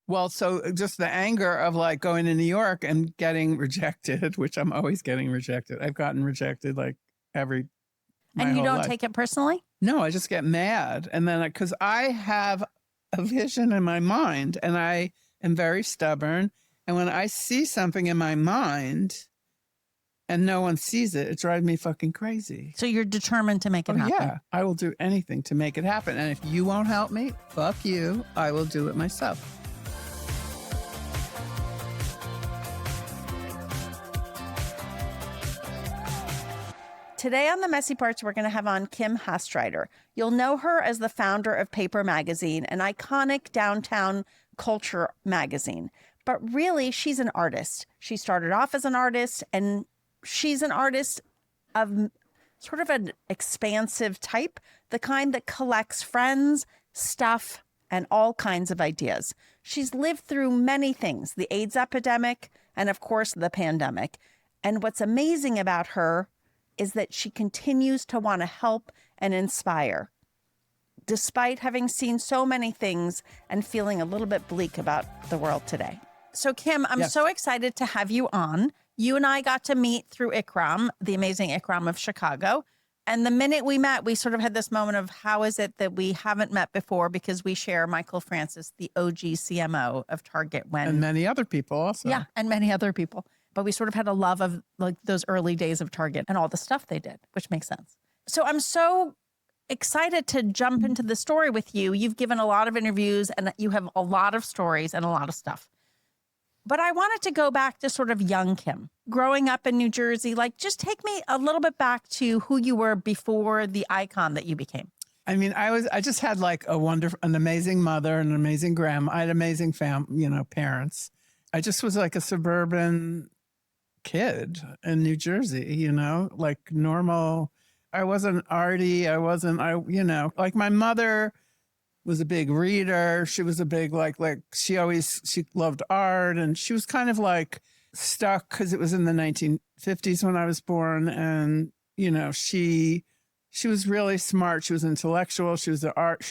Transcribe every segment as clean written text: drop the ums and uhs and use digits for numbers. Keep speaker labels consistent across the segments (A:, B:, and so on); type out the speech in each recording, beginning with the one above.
A: Well, so just the anger of like going to New York and getting rejected, which I'm always getting rejected. I've gotten rejected like my
B: And you
A: whole
B: don't
A: life.
B: take it personally?
A: No, I just get mad. And then because I have a vision in my mind and I am very stubborn. And when I see something in my mind and no one sees it, it drives me fucking crazy.
B: So you're determined to make it happen?
A: Yeah, I will do anything to make it happen. And if you won't help me, fuck you. I will do it myself.
B: Today on The Messy Parts, we're going to have on Kim Hastreiter. You'll know her as the founder of Paper Magazine, an iconic downtown culture magazine. But really, she's an artist. She started off as an artist, and she's an artist of sort of an expansive type, the kind that collects friends, stuff, and all kinds of ideas. She's lived through many things, the AIDS epidemic, and of course, the pandemic. And what's amazing about her is that she continues to want to help and inspire, despite having seen so many things and feeling a little bit bleak about the world today. So, Kim, I'm so excited to have you on. You and I got to meet through Ikram, the amazing Ikram of Chicago. And the minute we met, we sort of had this moment of how is it that we haven't met before, because we share Michael Francis, the OG CMO of Target.
A: And many other people also.
B: Yeah, and many other people. But we sort of had a love of like those early days of Target and all the stuff they did, which makes sense. So I'm so excited to jump into the story with you. You've given a lot of interviews and you have a lot of stories and a lot of stuff. But I wanted to go back to sort of young Kim, growing up in New Jersey. Like, just take me a little bit back to who you were before the icon that you became.
A: I mean, I just had like an amazing mother and an amazing grandma. I had amazing parents. I just was like a suburban kid in New Jersey, like normal. I wasn't arty. Like my mother was a big reader. She was a big, she loved art, and she was kind of like stuck because it was in the 1950s when I was born. And, she was really smart. She was intellectual. She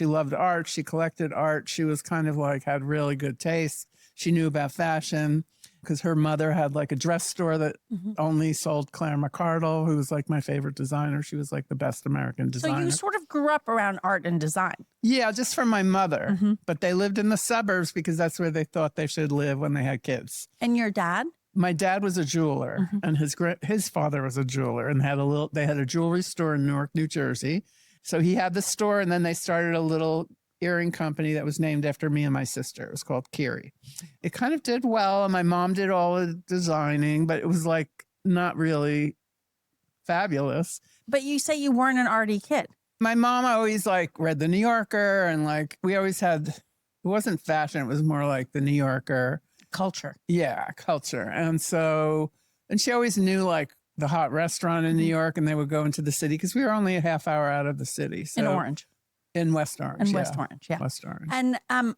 A: loved art. She collected art. She was kind of like, had really good taste. She knew about fashion because her mother had like a dress store that only sold Claire McCardle, who was like my favorite designer. She was like the best American designer.
B: So you sort of grew up around art and design. Yeah,
A: just from my mother. But they lived in the suburbs because that's where they thought they should live when they had kids.
B: And your dad?
A: My dad was a jeweler, and his father was a jeweler, and they had a jewelry store in Newark, New Jersey. So he had the store, and then they started a little earring company that was named after me and my sister. It was called Kiri. It kind of did well, and my mom did all the designing, but it was like not really fabulous.
B: But you say you weren't an arty kid.
A: My mom always like read the New Yorker, and like we always had, it wasn't fashion, it was more like the New Yorker.
B: Culture.
A: Yeah, culture. And she always knew like the hot restaurant in New York, and they would go into the city because we were only a half hour out of the city. So,
B: in Orange.
A: In West Orange.
B: West Orange, yeah.
A: West Orange.
B: And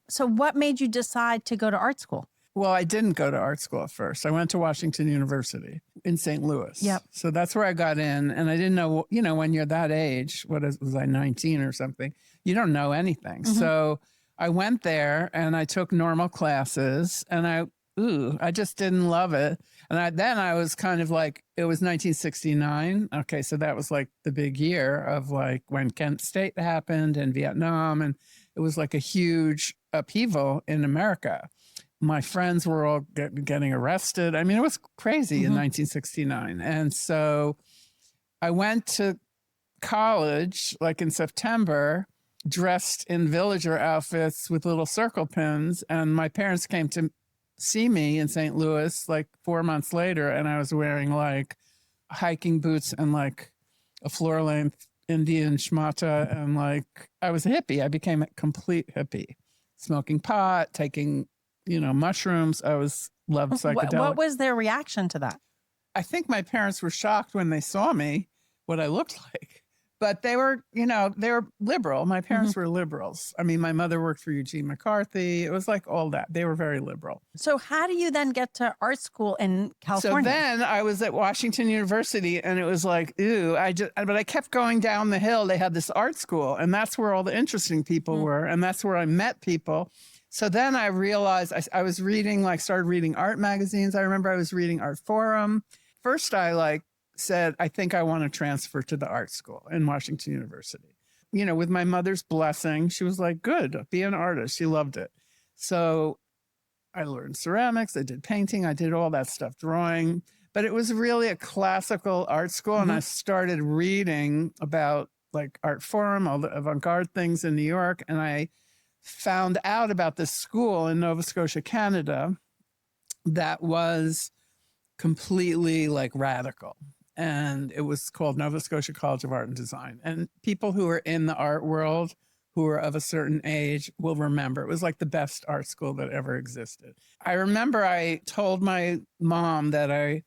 B: so what made you decide to go to art school?
A: Well, I didn't go to art school at first. I went to Washington University in St. Louis.
B: Yep.
A: So that's where I got in. And I didn't know, when you're that age, was I 19 or something? You don't know anything. So I went there and I took normal classes, and I just didn't love it. And then I was kind of like, it was 1969. Okay, so that was like the big year of like when Kent State happened and Vietnam. And it was like a huge upheaval in America. My friends were all getting arrested. I mean, it was crazy in 1969. And so I went to college like in September, dressed in villager outfits with little circle pins. And my parents came to see me in St. Louis like 4 months later, and I was wearing like hiking boots and like a floor length Indian schmata, and like I was a hippie. I became a complete hippie, smoking pot, taking mushrooms. I loved psychedelics.
B: What was their reaction to that?
A: I think my parents were shocked when they saw me, what I looked like. But they were liberal. My parents were liberals. I mean, my mother worked for Eugene McCarthy. It was like all that. They were very liberal.
B: So how do you then get to art school in California?
A: So then I was at Washington University, and it was like, but I kept going down the hill. They had this art school, and that's where all the interesting people were. And that's where I met people. So then I realized I was reading, started reading art magazines. I remember I was reading Art Forum. First, I said, I think I want to transfer to the art school in Washington University. With my mother's blessing, she was like, good, be an artist. She loved it. So I learned ceramics. I did painting. I did all that stuff, drawing. But it was really a classical art school. And I started reading about Art Forum, all the avant-garde things in New York. And I found out about this school in Nova Scotia, Canada, that was completely radical. And it was called Nova Scotia College of Art and Design. And people who are in the art world, who are of a certain age, will remember. It was the best art school that ever existed. I remember I told my mom that I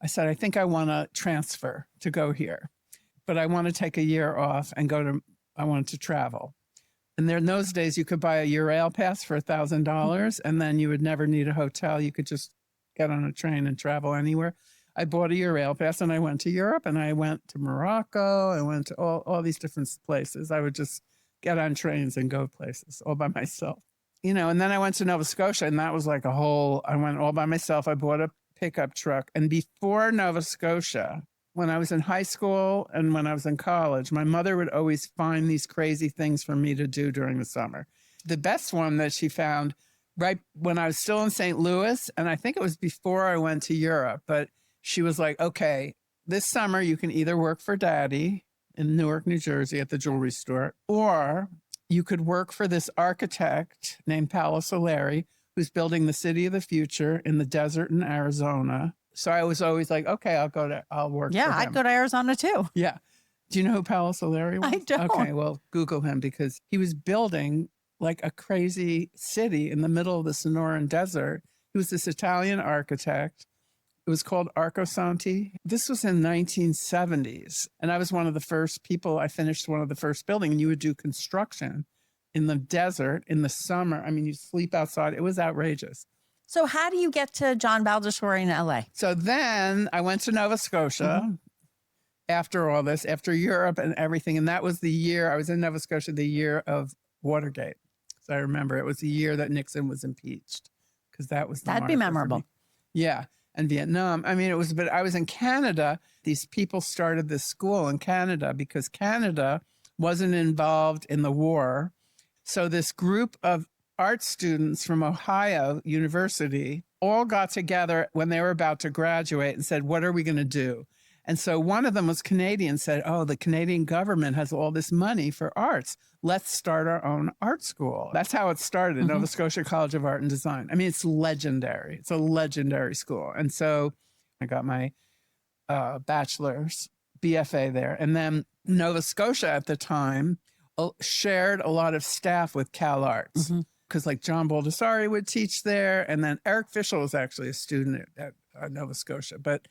A: said, I think I want to transfer to go here, but I want to take a year off and I wanted to travel. And there in those days, you could buy a Eurail pass for $1,000, and then you would never need a hotel. You could just get on a train and travel anywhere. I bought a Eurail pass and I went to Europe, and I went to Morocco. I went to all these different places. I would just get on trains and go places all by myself. And then I went to Nova Scotia, and that was I went all by myself. I bought a pickup truck. And before Nova Scotia, when I was in high school and when I was in college, my mother would always find these crazy things for me to do during the summer. The best one that she found right when I was still in St. Louis, and I think it was before I went to Europe, but she was like, okay, this summer you can either work for Daddy in Newark, New Jersey at the jewelry store, or you could work for this architect named Paolo Soleri, who's building the city of the future in the desert in Arizona. So I was always like, okay, I'll work for him.
B: Yeah, I'd go to Arizona too.
A: Yeah. Do you know who Paolo Soleri was?
B: I don't.
A: Okay, well, Google him, because he was building a crazy city in the middle of the Sonoran Desert. He was this Italian architect. It was called Arcosanti. This was in 1970s. And I was one of the first people. I finished one of the first building, and you would do construction in the desert in the summer. I mean, you sleep outside. It was outrageous.
B: So how do you get to John Baldessari in LA?
A: So then I went to Nova Scotia after all this, after Europe and everything. And that was the year I was in Nova Scotia, the year of Watergate. So I remember it was the year that Nixon was impeached, because that was
B: That'd be memorable.
A: Yeah. And Vietnam. I mean, but I was in Canada. These people started this school in Canada because Canada wasn't involved in the war. So this group of art students from Ohio University all got together when they were about to graduate and said, what are we going to do? And so one of them was Canadian, said, oh, the Canadian government has all this money for arts. Let's start our own art school. That's how it started, Nova Scotia College of Art and Design. I mean, it's legendary. It's a legendary school. And so I got my bachelor's, BFA there. And then Nova Scotia at the time shared a lot of staff with Cal Arts, because John Baldessari would teach there. And then Eric Fischel was actually a student at Nova Scotia. But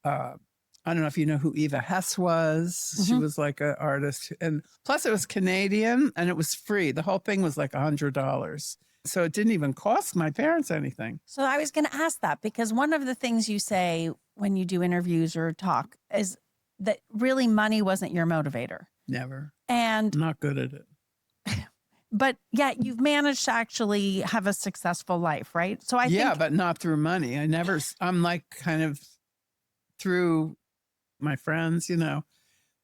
A: I don't know if you know who Eva Hess was. She was an artist. And plus it was Canadian and it was free. The whole thing was $100. So it didn't even cost my parents anything.
B: So I was going to ask that, because one of the things you say when you do interviews or talk is that really money wasn't your motivator.
A: Never.
B: And
A: I'm not good at it.
B: But yet you've managed to actually have a successful life, right? So I think,
A: but not through money. I'm kind of through my friends,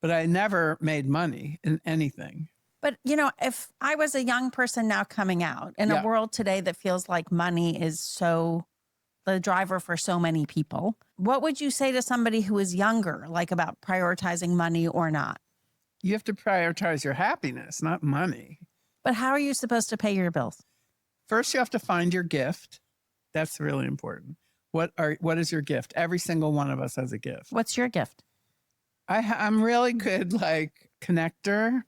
A: but I never made money in anything.
B: But, if I was a young person now coming out in a world today that feels like money is so the driver for so many people, what would you say to somebody who is younger, about prioritizing money or not?
A: You have to prioritize your happiness, not money.
B: But how are you supposed to pay your bills?
A: First, you have to find your gift. That's really important. What is your gift? Every single one of us has a gift.
B: What's your gift?
A: I'm really good, connector,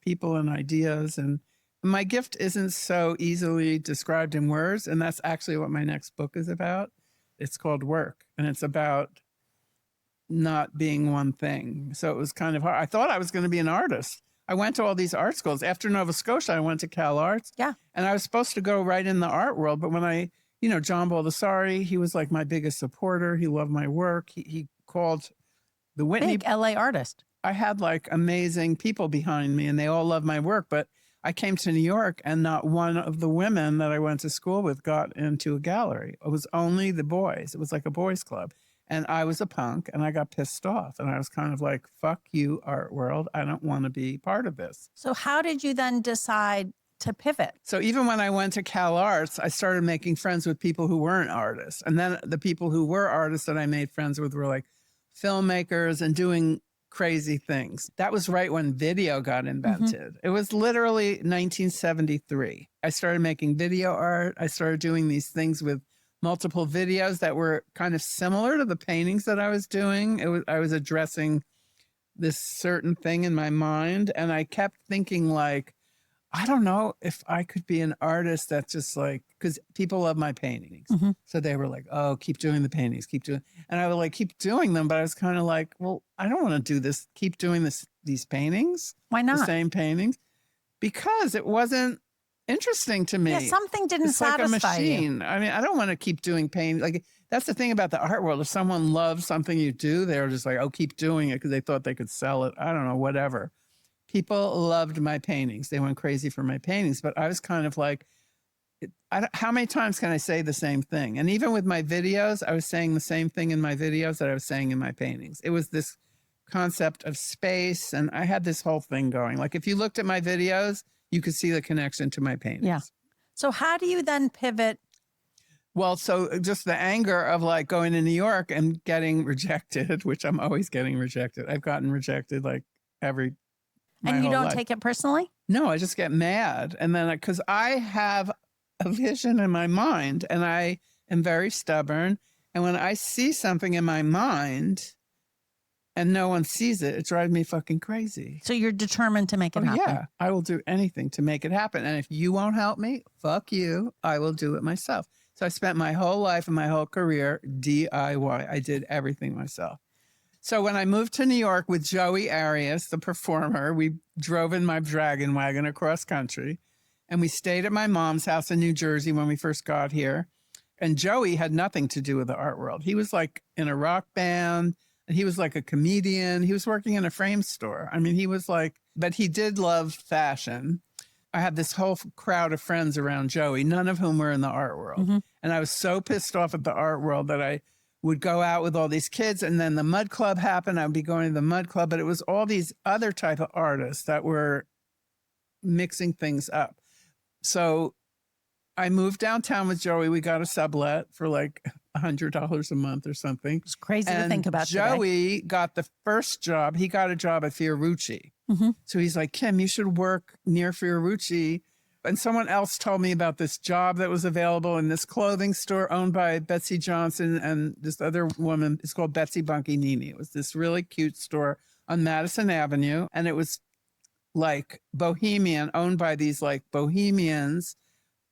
A: people and ideas. And my gift isn't so easily described in words. And that's actually what my next book is about. It's called Work. And it's about not being one thing. So it was kind of hard. I thought I was going to be an artist. I went to all these art schools. After Nova Scotia, I went to Cal Arts.
B: Yeah.
A: And I was supposed to go right in the art world. But when John Baldessari, he was my biggest supporter. He loved my work. He called the Whitney.
B: Big LA artist.
A: I had amazing people behind me and they all loved my work. But I came to New York and not one of the women that I went to school with got into a gallery. It was only the boys. It was like a boys club. And I was a punk and I got pissed off. And I was kind of like, fuck you, art world. I don't want to be part of this.
B: So how did you then decide to pivot?
A: So even when I went to Cal Arts, I started making friends with people who weren't artists. And then the people who were artists that I made friends with were like filmmakers and doing crazy things. That was right when video got invented. It was literally 1973. I started making video art. I started doing these things with multiple videos that were kind of similar to the paintings that I was doing. I was addressing this certain thing in my mind. And I kept thinking like, I don't know if I could be an artist that's just like, because people love my paintings. So they were like, oh, keep doing the paintings, keep doing. And I would like, keep doing them. But I was kind of like, well, I don't want to do this, keep doing these paintings.
B: Why not?
A: The same paintings. Because it wasn't interesting to me.
B: Yeah, something didn't
A: it's
B: satisfy
A: like a machine.
B: you.
A: I mean, I don't want to keep doing paint. Like that's the thing about the art world. If someone loves something you do, they're just like, oh, keep doing it because they thought they could sell it. I don't know, whatever. People loved my paintings. They went crazy for my paintings. But I was kind of like, how many times can I say the same thing? And even with my videos, I was saying the same thing in my videos that I was saying in my paintings. It was this concept of space. And I had this whole thing going. Like if you looked at my videos, you could see the connection to my paintings.
B: Yeah. So how do you then pivot?
A: Well, so just the anger of like going to New York and getting rejected, which I'm always getting rejected. I've gotten rejected like
B: And you don't
A: life.
B: take it personally?
A: No, I just get mad. And then because I have a vision in my mind and I am very stubborn. And when I see something in my mind and no one sees it, it drives me fucking crazy.
B: So you're determined to make it happen?
A: Yeah, I will do anything to make it happen. And if you won't help me, fuck you, I will do it myself. So I spent my whole life and my whole career DIY. I did everything myself. So when I moved to New York with Joey Arias, the performer, we drove in my dragon wagon across country and we stayed at my mom's house in New Jersey when we first got here. And Joey had nothing to do with the art world. He was like in a rock band and he was like a comedian. He was working in a frame store. I mean, he was like, but he did love fashion. I had this whole crowd of friends around Joey, none of whom were in the art world. And I was so pissed off at the art world that I would go out with all these kids and then the Mud Club happened. I would be going to the Mud Club, but it was all these other type of artists that were mixing things up. So I moved downtown with Joey. We got a sublet for like $100 a month or something.
B: It's crazy to think about
A: Joey got the first job. He got a job at Fiorucci. So he's like, Kim, you should work near Fiorucci. And someone else told me about this job that was available in this clothing store owned by Betsy Johnson and this other woman. It's called Betsy Bunky Nini. It was this really cute store on Madison Avenue. And it was like bohemian, owned by these like bohemians.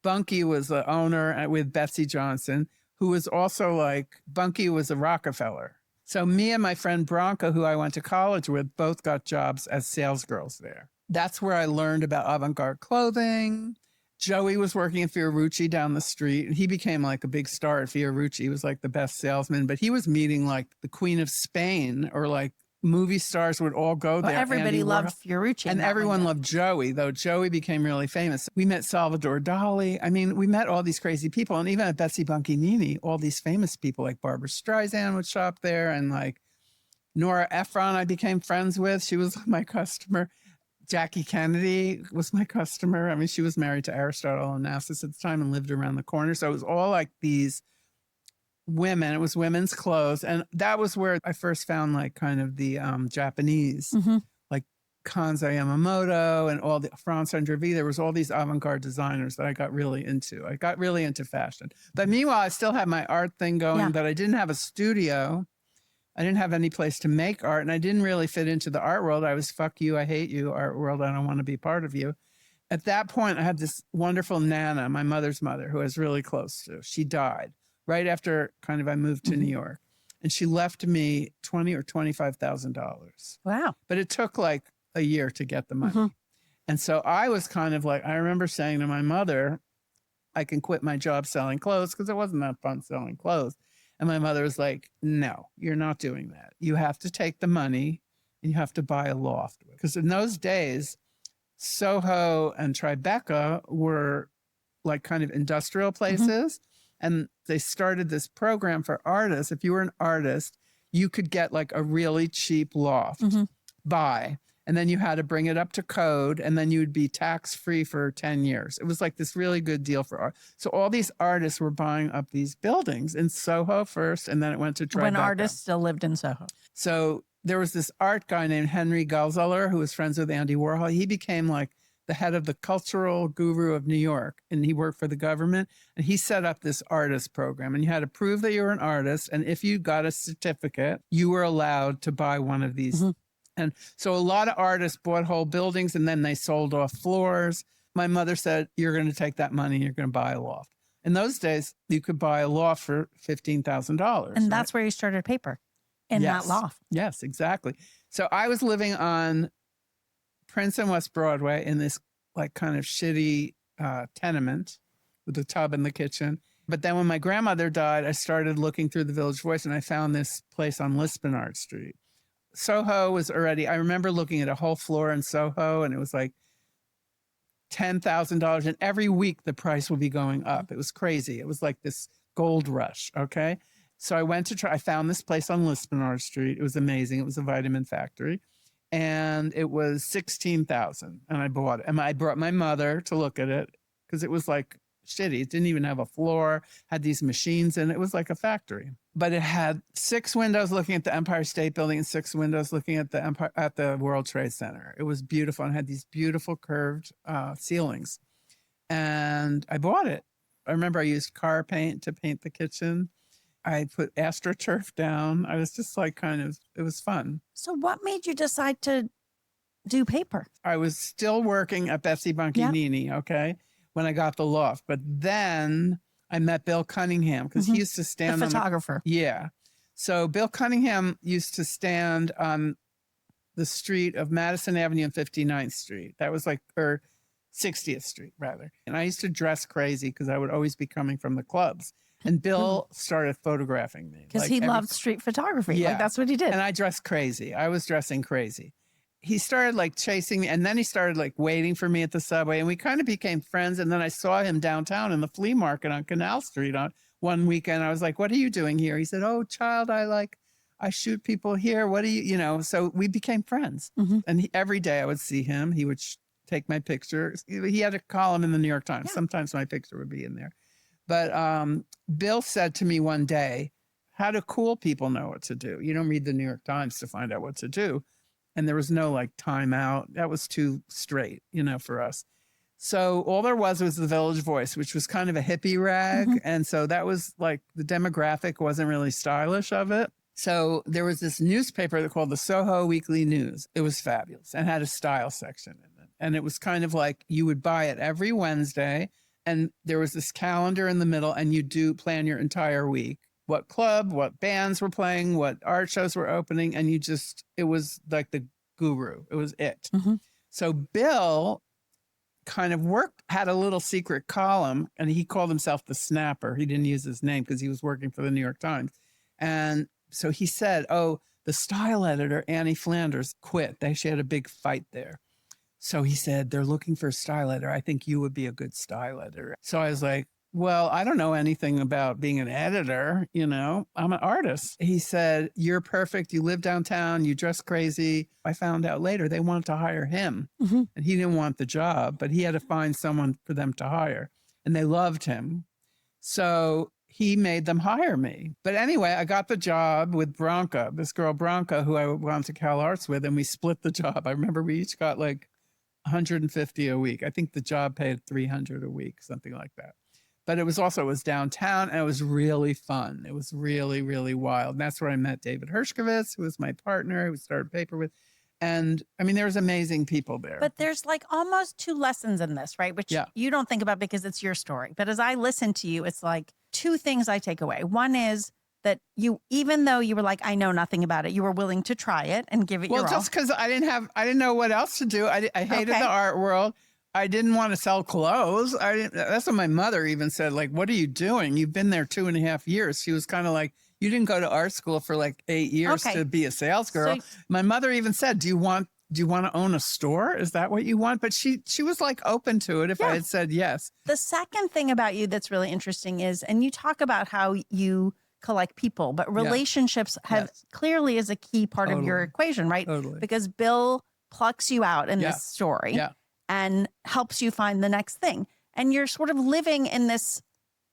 A: Bunky was the owner with Betsy Johnson, who was also like, Bunky was a Rockefeller. So me and my friend Bronca, who I went to college with, both got jobs as salesgirls there. That's where I learned about avant-garde clothing. Joey was working at Fiorucci down the street, and he became like a big star at Fiorucci. He was like the best salesman, but he was meeting like the Queen of Spain or like movie stars would all go there.
B: Everybody loved Fiorucci.
A: And everyone loved Joey, though Joey became really famous. We met Salvador Dali. I mean, we met all these crazy people. And even at Betsy Bunky Nini, all these famous people like Barbara Streisand would shop there. And like Nora Ephron, I became friends with. She was my customer. Jackie Kennedy was my customer. I mean, she was married to Aristotle Onassis at the time and lived around the corner. So it was all like these women. It was women's clothes. And that was where I first found like kind of the Japanese, like Kanza Yamamoto and all the France Andrevi. There was all these avant-garde designers that I got really into. I got really into fashion. But meanwhile, I still had my art thing going, but I didn't have a studio. I didn't have any place to make art, and I didn't really fit into the art world. I was, fuck you, I hate you, art world, I don't want to be part of you. At that point, I had this wonderful Nana, my mother's mother, who I was really close to. She died right after kind of I moved to New York, and she left me $20,000 or $25,000.
B: Wow.
A: But it took like a year to get the money. And so I was kind of like, I remember saying to my mother, I can quit my job selling clothes because it wasn't that fun selling clothes. And my mother was like, no, you're not doing that. You have to take the money and you have to buy a loft. Because in those days, Soho and Tribeca were like kind of industrial places. And they started this program for artists. If you were an artist, you could get like a really cheap loft buy. And then you had to bring it up to code, and then you would be tax-free for 10 years. It was like this really good deal for art. So all these artists were buying up these buildings in Soho first, and then it went to Tribeca.
B: When artists still lived in Soho.
A: So there was this art guy named Henry Gelzeller who was friends with Andy Warhol. He became like the head of the cultural guru of New York, and he worked for the government. And he set up this artist program, and you had to prove that you were an artist. And if you got a certificate, you were allowed to buy one of these. And so a lot of artists bought whole buildings, and then they sold off floors. My mother said, you're going to take that money, you're going to buy a loft. In those days, you could buy a loft for $15,000.
B: And that's where you started paper, in that loft.
A: Yes, exactly. So I was living on Prince and West Broadway in this like kind of shitty tenement with a tub in the kitchen. But then when my grandmother died, I started looking through the Village Voice, and I found this place on Lispenard Street. Soho was already, I remember looking at a whole floor in Soho, and it was like $10,000. And every week the price would be going up. It was crazy. It was like this gold rush. Okay. So I went to I found this place on Lispenard Street. It was amazing. It was a vitamin factory, and it was $16,000, and I bought it. And I brought my mother to look at it because it was like shitty. It didn't even have a floor, had these machines in it. It was like a factory. But it had 6 windows looking at the Empire State Building and 6 windows looking at the World Trade Center. It was beautiful and had these beautiful curved ceilings. And I bought it. I remember I used car paint to paint the kitchen. I put AstroTurf down. I was just like it was fun.
B: So what made you decide to do paper?
A: I was still working at Betsy Bunky okay, when I got the loft. But then I met Bill Cunningham because he used to stand
B: the photographer.
A: Yeah. So Bill Cunningham used to stand on the street of Madison Avenue and 59th Street. That was like, or 60th Street rather. And I used to dress crazy because I would always be coming from the clubs. And Bill started photographing me.
B: Because he loved street photography. Yeah. Like, that's what he did.
A: And I dressed crazy. I was dressing crazy. He started like chasing me, and then he started like waiting for me at the subway, and we kind of became friends. And then I saw him downtown in the flea market on Canal Street on one weekend. I was like, what are you doing here? He said, oh, child, I shoot people here. What do you, so we became friends. And every day I would see him. He would take my picture. He had a column in the New York Times. Yeah. Sometimes my picture would be in there. But Bill said to me one day, how do cool people know what to do? You don't read the New York Times to find out what to do. And there was no like timeout. That was too straight, for us. So all there was the Village Voice, which was kind of a hippie rag. And so that was like the demographic wasn't really stylish of it. So there was this newspaper called the Soho Weekly News. It was fabulous and had a style section in it. And it was kind of like you would buy it every Wednesday. And there was this calendar in the middle, and you plan your entire week. What club, what bands were playing, what art shows were opening. And it was like the guru. It was it. So Bill kind of had a little secret column, and he called himself the Snapper. He didn't use his name because he was working for the New York Times. And so he said, oh, the style editor, Annie Flanders, quit. She had a big fight there. So he said, they're looking for a style editor. I think you would be a good style editor. So I was like, well, I don't know anything about being an editor. I'm an artist. He said, you're perfect. You live downtown. You dress crazy. I found out later they wanted to hire him, and he didn't want the job, but he had to find someone for them to hire, and they loved him. So he made them hire me. But anyway, I got the job with Branca, this girl Branca, who I went to Cal Arts with, and we split the job. I remember we each got like $150 a week. I think the job paid $300 a week, something like that. But it was downtown, and it was really fun. It was really, really wild. And that's where I met David Hershkovitz, who was my partner, who started paper with. And I mean, there was amazing people there.
B: But there's like almost 2 lessons in this, right? Which you don't think about because it's your story. But as I listen to you, it's like 2 things I take away. One is that even though you were like, I know nothing about it, you were willing to try it and give it your all.
A: Well, just because I didn't know what else to do. I hated the art world. I didn't want to sell clothes. That's what my mother even said. Like, what are you doing? You've been there 2.5 years. She was kind of like, you didn't go to art school for like 8 years to be a sales girl. So, my mother even said, do do you want to own a store? Is that what you want? But she was like open to it if I had said yes.
B: The second thing about you that's really interesting is, and you talk about how you collect people, but relationships have clearly is a key part of your equation, right?
A: Totally.
B: Because Bill plucks you out in this story and helps you find the next thing. And you're sort of living in this,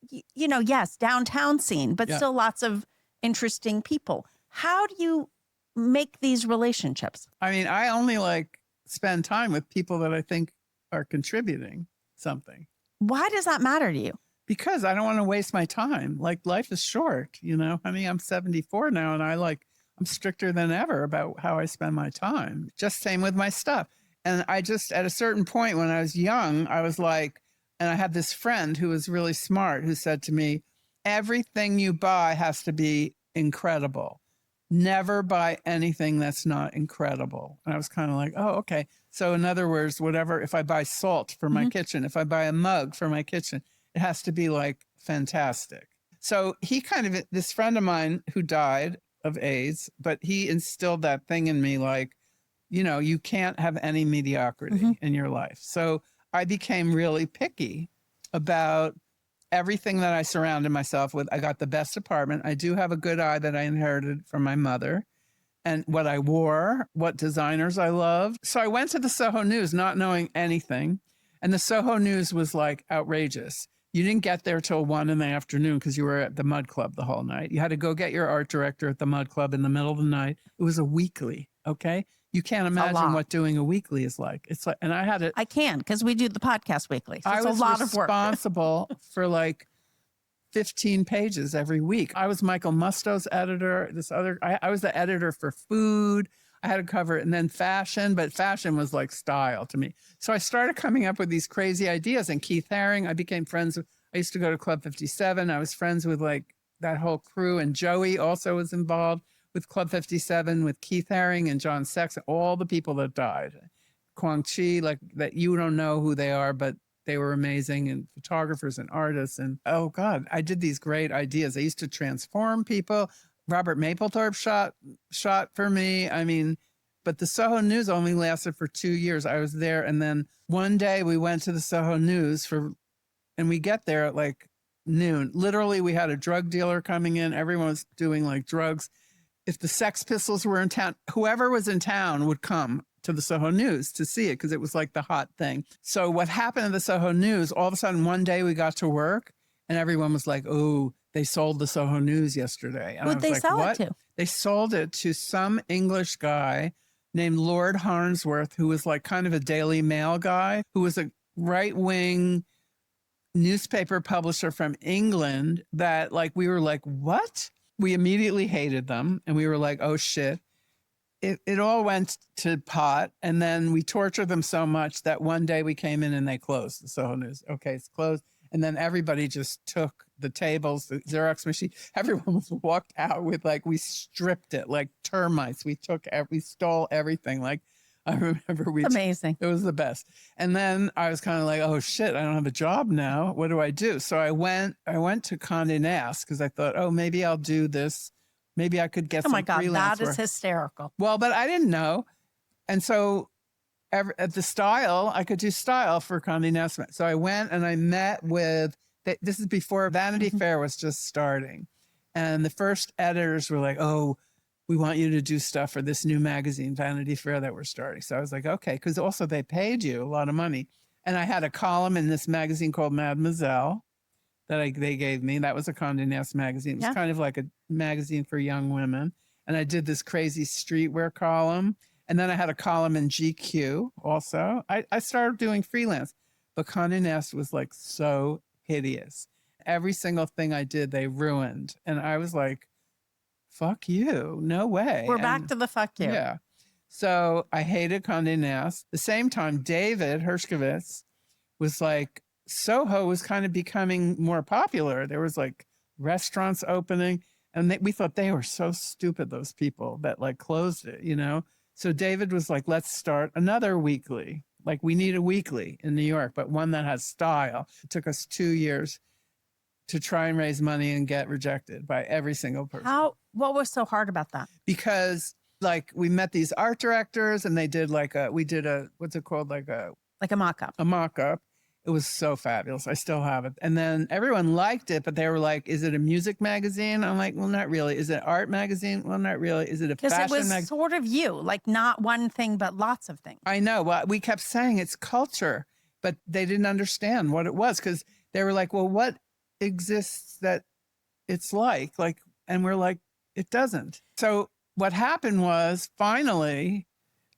B: you know, yes, downtown scene, but still lots of interesting people. How do you make these relationships?
A: I mean, I only like spend time with people that I think are contributing something.
B: Why does that matter to you?
A: Because I don't want to waste my time. Like, life is short, you know? I mean, I'm 74 now and I'm stricter than ever about how I spend my time. Just same with my stuff. And I just, at a certain point when I was young, I was like, and I had this friend who was really smart who said to me, everything you buy has to be incredible. Never buy anything that's not incredible. And I was kind of like, oh, okay. So in other words, whatever, if I buy salt for my kitchen, if I buy a mug for my kitchen, it has to be like fantastic. So he kind of, this friend of mine who died of AIDS, but he instilled that thing in me, like, you know, you can't have any mediocrity in your life. So I became really picky about everything that I surrounded myself with. I got the best apartment. I do have a good eye that I inherited from my mother, and what I wore, what designers I loved. So I went to the Soho News not knowing anything. And the Soho News was like outrageous. You didn't get there till 1 p.m. because you were at the Mud Club the whole night. You had to go get your art director at the Mud Club in the middle of the night. It was a weekly. Okay. You can't imagine what doing a weekly is like. It's like, and I had it.
B: I can, because we do the podcast weekly. So
A: I
B: it's
A: was
B: a lot of work.
A: Responsible for like 15 pages every week. I was Michael Musto's editor. I was the editor for food. I had to cover it, and then fashion, but fashion was like style to me. So I started coming up with these crazy ideas. And Keith Haring, I became friends with. I used to go to Club 57. I was friends with like that whole crew, and Joey also was involved with Club 57 with Keith Haring and John Sexton, all the people that died. Kwang Chi, like that, you don't know who they are, but they were amazing, and photographers and artists. And oh God, I did these great ideas. I used to transform people. Robert Mapplethorpe shot for me. I mean, but the Soho News only lasted for 2 years. I was there. And then one day we went to the Soho News and we get there at like noon. Literally, we had a drug dealer coming in. Everyone was doing like drugs. If the Sex Pistols were in town, whoever was in town would come to the Soho News to see it because it was like the hot thing. So what happened at the Soho News, all of a sudden one day we got to work and everyone was like, oh, they sold the Soho News yesterday. And
B: who'd they sell it to?
A: They sold it to some English guy named Lord Harnsworth, who was like kind of a Daily Mail guy, who was a right-wing newspaper publisher from England that like, we were like, what? We immediately hated them. And we were like, oh shit. It all went to pot. And then we tortured them so much that one day we came in and they closed the Soho News. Okay, it's closed. And then everybody just took the tables, the Xerox machine. Everyone was walked out with like, we stripped it like termites. We stole everything. Like I remember
B: amazing.
A: It was the best. And then I was kind of like, oh shit, I don't have a job now. What do I do? So I went to Condé Nast because I thought, oh, maybe I'll do this. Maybe I could get some freelance work.
B: That is hysterical.
A: Well, but I didn't know. And so at the style, I could do style for Condé Nast. So I went and I met with, this is before Vanity Fair was just starting. And the first editors were like, oh, we want you to do stuff for this new magazine, Vanity Fair, that we're starting. So I was like, okay, because also they paid you a lot of money. And I had a column in this magazine called Mademoiselle that they gave me. That was a Condé Nast magazine. It was kind of like a magazine for young women. And I did this crazy streetwear column. And then I had a column in GQ also. I started doing freelance, but Condé Nast was like so hideous. Every single thing I did, they ruined. And I was like, fuck you. No way.
B: We're back to the fuck you.
A: Yeah. So I hated Condé Nast. The same time, David Hershkovitz was like, Soho was kind of becoming more popular. There was like restaurants opening. And we thought they were so stupid, those people that like closed it, you know? So David was like, let's start another weekly. Like we need a weekly in New York, but one that has style. It took us 2 years to try and raise money and get rejected by every single person.
B: What was so hard about that?
A: Because Like we met these art directors and they did what's it called?
B: Like a mock-up.
A: A mock-up. It was so fabulous. I still have it. And then everyone liked it, but they were like, is it a music magazine? I'm like, well, not really. Is it art magazine? Well, not really. Is it a fashion magazine?
B: Because it was sort of you, like not one thing, but lots of things.
A: I know. Well, we kept saying it's culture, but they didn't understand what it was because they were like, well, what exists that it's like? And we're like, it doesn't. So what happened was finally,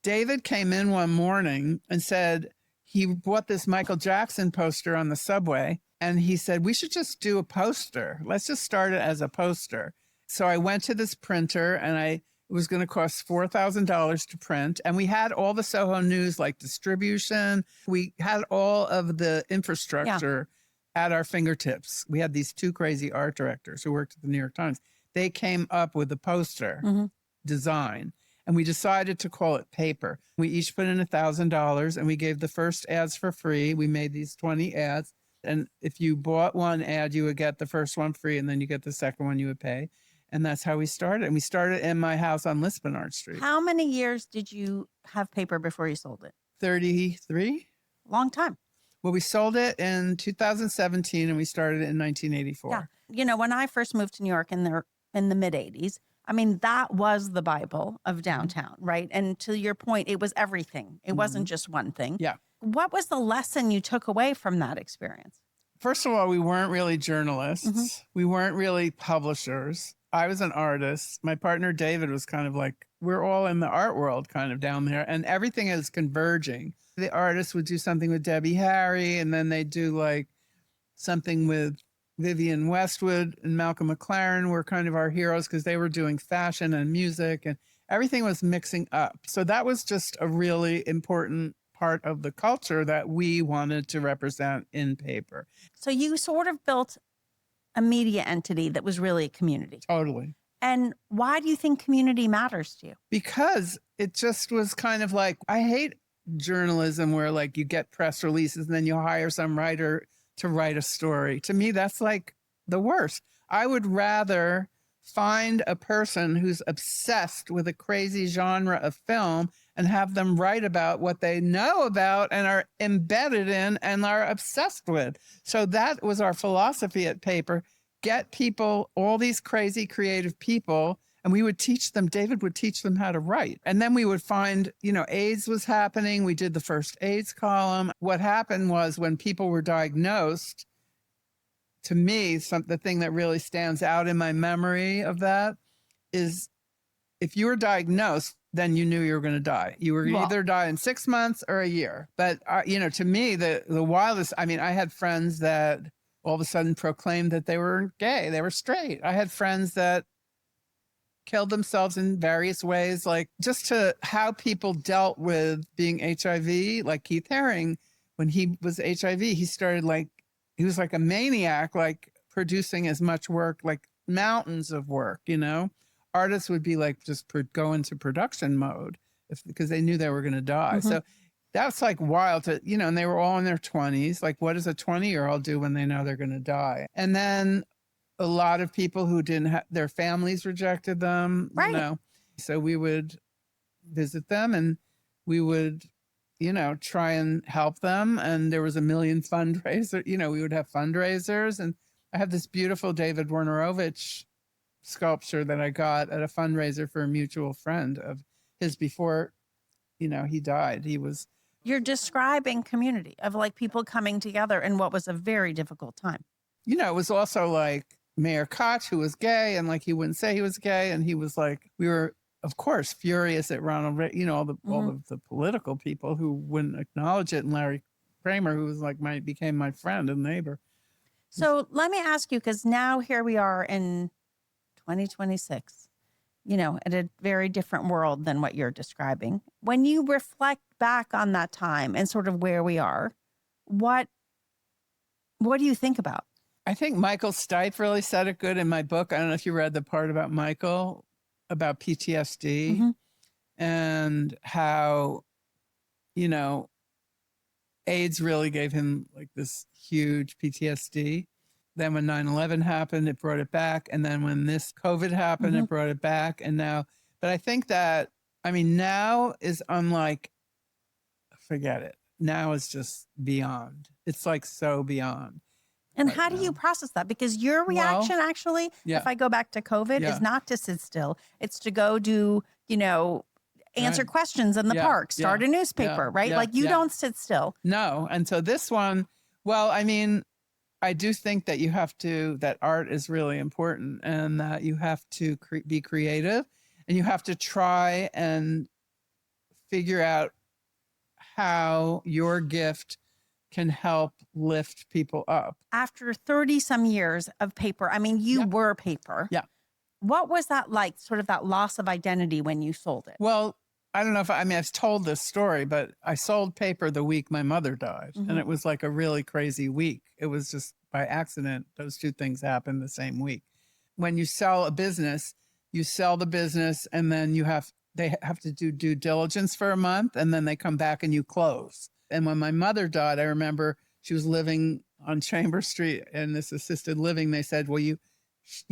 A: David came in one morning and said, he bought this Michael Jackson poster on the subway. And he said, we should just do a poster. Let's just start it as a poster. So I went to this printer and it was going to cost $4,000 to print. And we had all the Soho news, like distribution. We had all of the infrastructure at our fingertips. We had these two crazy art directors who worked at the New York Times. They came up with the poster design. And we decided to call it Paper. We each put in $1,000 and we gave the first ads for free. We made these 20 ads. And if you bought one ad, you would get the first one free. And then you get the second one you would pay. And that's how we started. And we started in my house on Lispenard Street.
B: How many years did you have Paper before you sold it?
A: 33.
B: Long time.
A: Well, we sold it in 2017 and we started it in 1984.
B: Yeah. You know, when I first moved to New York in the mid 80s, I mean, that was the Bible of downtown, right? And to your point, it was everything. It wasn't just one thing.
A: Yeah.
B: What was the lesson you took away from that experience?
A: First of all, we weren't really journalists. We weren't really publishers. I was an artist. My partner, David, was kind of like, we're all in the art world kind of down there. And everything is converging. The artists would do something with Debbie Harry, and then they'd do like something with Vivienne Westwood and Malcolm McLaren were kind of our heroes because they were doing fashion and music and everything was mixing up. So that was just a really important part of the culture that we wanted to represent in Paper.
B: So you sort of built a media entity that was really a community.
A: Totally.
B: And why do you think community matters to you?
A: Because it just was kind of like, I hate journalism where like you get press releases and then you hire some writer to write a story. To me, that's like the worst. I would rather find a person who's obsessed with a crazy genre of film and have them write about what they know about and are embedded in and are obsessed with. So that was our philosophy at Paper. Get people, all these crazy creative people, and we would teach them, David would teach them how to write. And then we would find, AIDS was happening. We did the first AIDS column. What happened was when people were diagnosed, to me, the thing that really stands out in my memory of that is if you were diagnosed, then you knew you were going to die. You were either die in 6 months or a year. But, to me, the wildest, I had friends that all of a sudden proclaimed that they were gay, they were straight. I had friends that killed themselves in various ways, like just to how people dealt with being HIV, like Keith Haring, when he was HIV, he started he was like a maniac, like producing as much work, like mountains of work, Artists would be like, just go into production mode because they knew they were going to die. So that's like wild to, and they were all in their 20s. Like, what does a 20-year-old do when they know they're going to die? And then a lot of people who didn't have, their families rejected them,
B: right.
A: So we would visit them and we would, try and help them. And there was a million fundraisers, we would have fundraisers. And I have this beautiful David Wernerovich sculpture that I got at a fundraiser for a mutual friend of his before, he died.
B: You're describing community of like people coming together in what was a very difficult time.
A: It was also like Mayor Koch, who was gay, and like he wouldn't say he was gay, and he was like, we were, of course, furious at Ronald Reagan, all of the political people who wouldn't acknowledge it, and Larry Kramer, who was like became my friend and neighbor.
B: So let me ask you, because now here we are in 2026, at a very different world than what you're describing. When you reflect back on that time and sort of where we are, what do you think about?
A: I think Michael Stipe really said it good in my book. I don't know if you read the part about Michael, about PTSD and how, AIDS really gave him like this huge PTSD. Then when 9/11 happened, it brought it back. And then when this COVID happened, it brought it back. And now, But I think that, I mean, now is unlike, forget it. Now is just beyond. It's like so beyond.
B: And
A: right
B: how do
A: now.
B: you process that? Because your reaction, actually,
A: yeah.
B: if I go back to COVID,
A: Yeah.
B: is not to sit still. It's to go do, answer
A: Right.
B: questions in the
A: Yeah.
B: park, start
A: Yeah.
B: a newspaper,
A: Yeah.
B: right?
A: Yeah.
B: Like you
A: Yeah.
B: don't sit still.
A: No. And so this one, well, I mean, I do think that that art is really important and that you have to be creative and you have to try and figure out how your gift can help lift people up.
B: After 30 some years of paper, I mean, you were paper.
A: Yeah.
B: What was that like, sort of that loss of identity when you sold it?
A: Well, I don't know if I've told this story, but I sold paper the week my mother died. And it was like a really crazy week. It was just by accident. Those two things happened the same week. When you sell a business, you sell the business and then they have to do due diligence for a month and then they come back and you close. And when my mother died, I remember she was living on Chambers Street in this assisted living. They said, well, you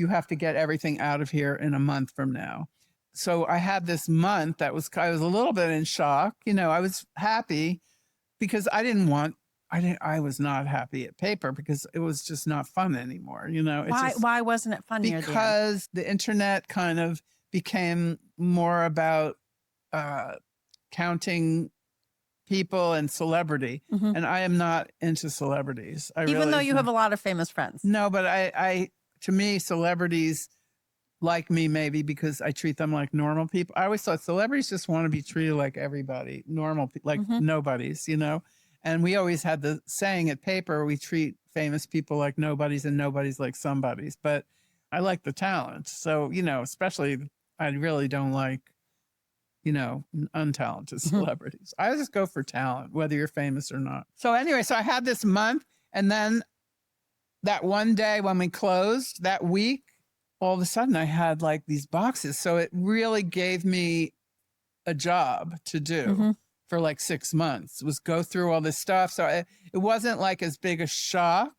A: have to get everything out of here in a month from now. So I had this month I was a little bit in shock. I was happy because I was not happy at paper because it was just not fun anymore.
B: Why wasn't it fun?
A: Because the internet kind of became more about counting people and celebrity. And I am not into celebrities.
B: Even though you have a lot of famous friends.
A: No, but to me, celebrities like me maybe because I treat them like normal people. I always thought celebrities just want to be treated like everybody, normal people, like nobodies, And we always had the saying at paper, we treat famous people like nobodies and nobodies like somebodies. But I like the talent. So, especially I really don't like, untalented celebrities. I just go for talent, whether you're famous or not. So anyway, so I had this month and then that one day when we closed that week, all of a sudden I had like these boxes. So it really gave me a job to do for like 6 months, was go through all this stuff. So it wasn't like as big a shock.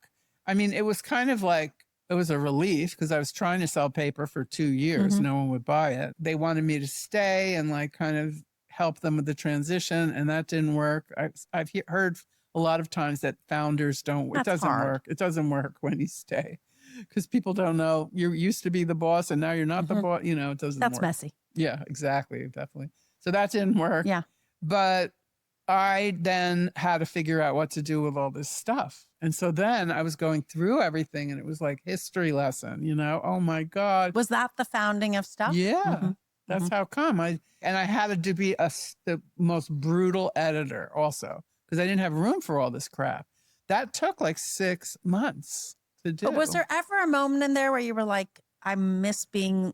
A: I mean, it was kind of like, it was a relief because I was trying to sell paper for 2 years. No one would buy it. They wanted me to stay and like kind of help them with the transition. And that didn't work. I've heard a lot of times that founders it doesn't work. It doesn't work when you stay. Because people don't know you used to be the boss and now you're not the boss. It doesn't work.
B: That's messy.
A: Yeah, exactly. Definitely. So that didn't work.
B: Yeah.
A: But I then had to figure out what to do with all this stuff. And so then I was going through everything and it was like history lesson, Oh my God.
B: Was that the founding of stuff?
A: Yeah. That's how come. I had to be the most brutal editor also because I didn't have room for all this crap. That took like 6 months.
B: But was there ever a moment in there where you were like, I miss being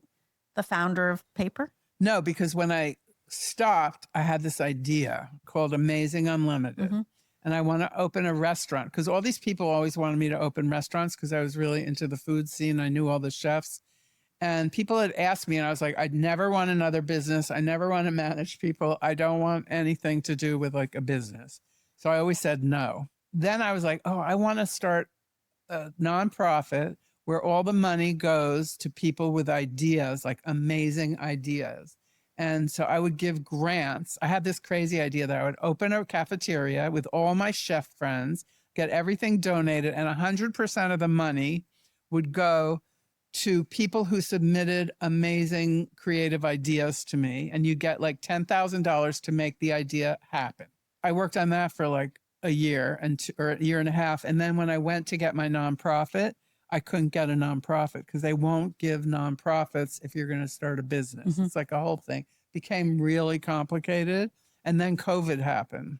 B: the founder of paper?
A: No, because when I stopped, I had this idea called Amazing Unlimited. And I want to open a restaurant because all these people always wanted me to open restaurants because I was really into the food scene. I knew all the chefs. And people had asked me and I was like, I'd never want another business. I never want to manage people. I don't want anything to do with like a business. So I always said no. Then I was like, oh, I want to start a nonprofit where all the money goes to people with ideas, like amazing ideas. And so I would give grants. I had this crazy idea that I would open a cafeteria with all my chef friends, get everything donated, and 100% of the money would go to people who submitted amazing creative ideas to me. And you get like $10,000 to make the idea happen. I worked on that for like a year or a year and a half. And then when I went to get my nonprofit, I couldn't get a nonprofit because they won't give nonprofits if you're going to start a business. It's like a whole thing. Became really complicated. And then COVID happened.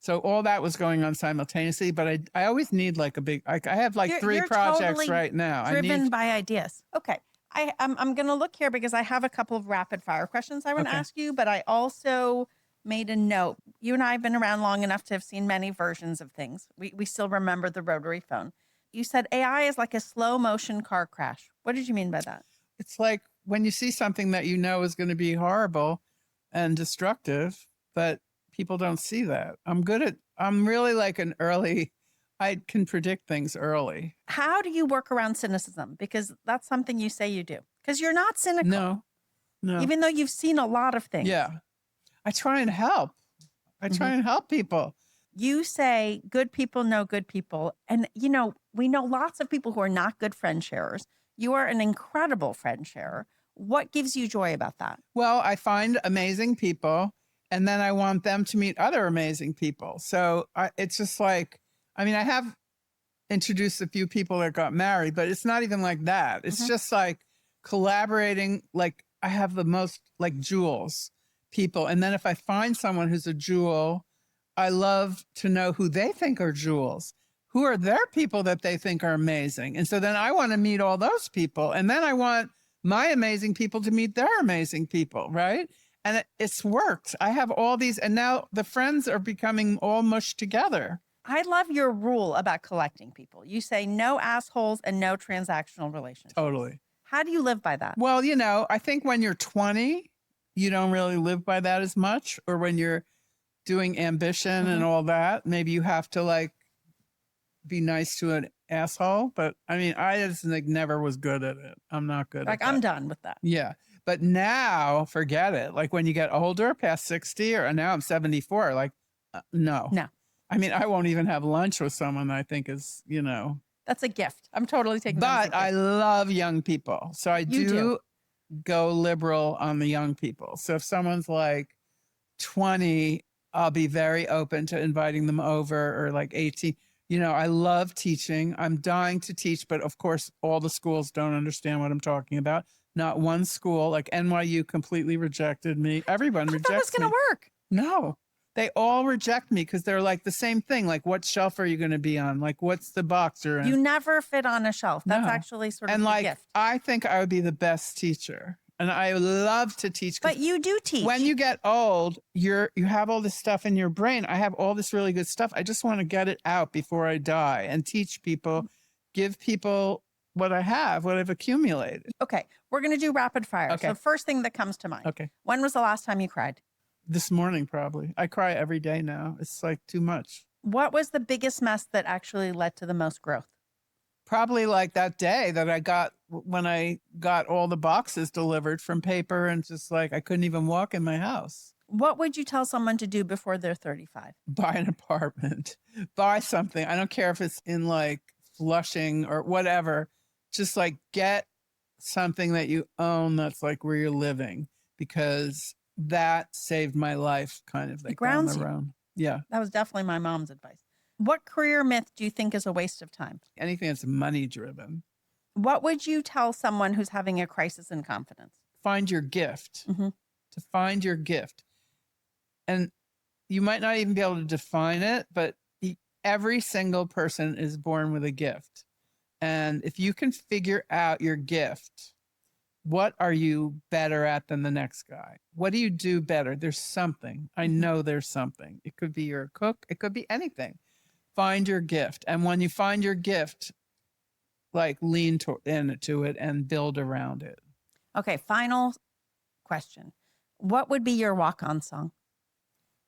A: So all that was going on simultaneously, but I always need like a big, I have like three projects totally right now.
B: Driven by ideas. Okay. I'm going to look here because I have a couple of rapid fire questions I want to ask you, but I also made a note. You and I have been around long enough to have seen many versions of things. We still remember the rotary phone. You said AI is like a slow motion car crash. What did you mean by that?
A: It's like when you see something that is going to be horrible and destructive, but people don't see that. I'm really like I can predict things early.
B: How do you work around cynicism? Because that's something you say you do. Because you're not cynical.
A: No, No.
B: Even though you've seen a lot of things.
A: Yeah. I try and help. I try and help people.
B: You say good people know good people. And, you know, we know lots of people who are not good friend sharers. You are an incredible friend sharer. What gives you joy about that?
A: Well, I find amazing people, and then I want them to meet other amazing people. So it's just like, I mean, I have introduced a few people that got married, but it's not even like that. It's just like collaborating. Like I have the most like jewels people. And then if I find someone who's a jewel, I love to know who they think are jewels. Who are their people that they think are amazing? And so then I want to meet all those people. And then I want my amazing people to meet their amazing people, right? And it's worked. I have all these, and now the friends are becoming all mushed together.
B: I love your rule about collecting people. You say no assholes and no transactional relationships.
A: Totally.
B: How do you live by that?
A: Well, you know, I think when you're 20, you don't really live by that as much. Or when you're doing ambition and all that, maybe you have to like be nice to an asshole. But I mean, I just like never was good at it. I'm not good
B: Like
A: at it.
B: I'm done with that.
A: Yeah. But now forget it. Like when you get older, past 60, or now I'm 74, like, no.
B: No.
A: I mean, I won't even have lunch with someone I think is, you know.
B: That's a gift. I'm totally taking that as a
A: But I
B: gift.
A: love young people. So I
B: You
A: do go liberal on the young people. So if someone's like 20, I'll be very open to inviting them over, or like 18. You know, I love teaching. I'm dying to teach, but of course, all the schools don't understand what I'm talking about. Not one school, like NYU, completely rejected me. Everyone rejects me.
B: That was going to work.
A: No, they all reject me because they're like the same thing. Like, what shelf are you going to be on? Like, what's the box you're in?
B: You never fit on a shelf. That's
A: No.
B: actually sort of
A: And
B: a
A: like,
B: gift.
A: I think I would be the best teacher, and I love to teach. 'Cause
B: But you do teach.
A: when you get old, you have all this stuff in your brain. I have all this really good stuff. I just want to get it out before I die and teach people, give people what I have, what I've accumulated.
B: Okay, we're going to do rapid fire.
A: Okay.
B: So first thing that comes to mind.
A: Okay.
B: When was the last time you cried?
A: This morning, probably. I cry every day now. It's like too much.
B: What was the biggest mess that actually led to the most growth?
A: Probably like that day that I got, when I got all the boxes delivered from paper, and just like I couldn't even walk in my house.
B: What would you tell someone to do before they're 35?
A: Buy an apartment, buy something. I don't care if it's in like Flushing or whatever. Just like get something that you own that's like where you're living, because that saved my life kind of like down
B: grounds
A: the
B: you.
A: road. Yeah.
B: That was definitely my mom's advice. What career myth do you think is a waste of time?
A: Anything that's money driven.
B: What would you tell someone who's having a crisis in confidence?
A: Find your gift.
B: Mhm.
A: To find your gift. And you might not even be able to define it, but every single person is born with a gift. And if you can figure out your gift, what are you better at than the next guy? What do you do better? There's something. I know there's something. It could be you're a cook. It could be anything. Find your gift. And when you find your gift, like lean into it and build around it.
B: Okay, final question. What would be your walk-on song?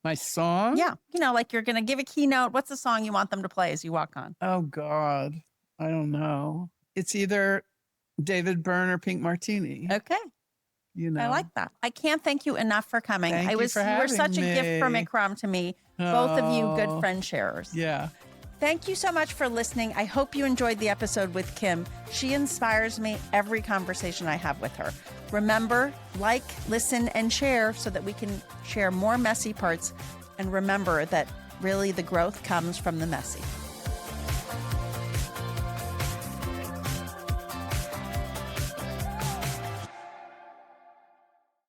A: My song?
B: Yeah, you know, like you're going to give a keynote. What's the song you want them to play as you walk on?
A: Oh, God. I don't know. It's either David Byrne or Pink Martini.
B: Okay.
A: You know.
B: I like that. I can't thank you enough for coming.
A: Thank you for
B: you were
A: having
B: such a gift from
A: me.
B: Ikram to me. Both of you good
A: Oh.
B: friend sharers.
A: Yeah.
B: Thank you so much for listening. I hope you enjoyed the episode with Kim. She inspires me every conversation I have with her. Remember, like, listen, and share so that we can share more messy parts. And remember that really the growth comes from the messy.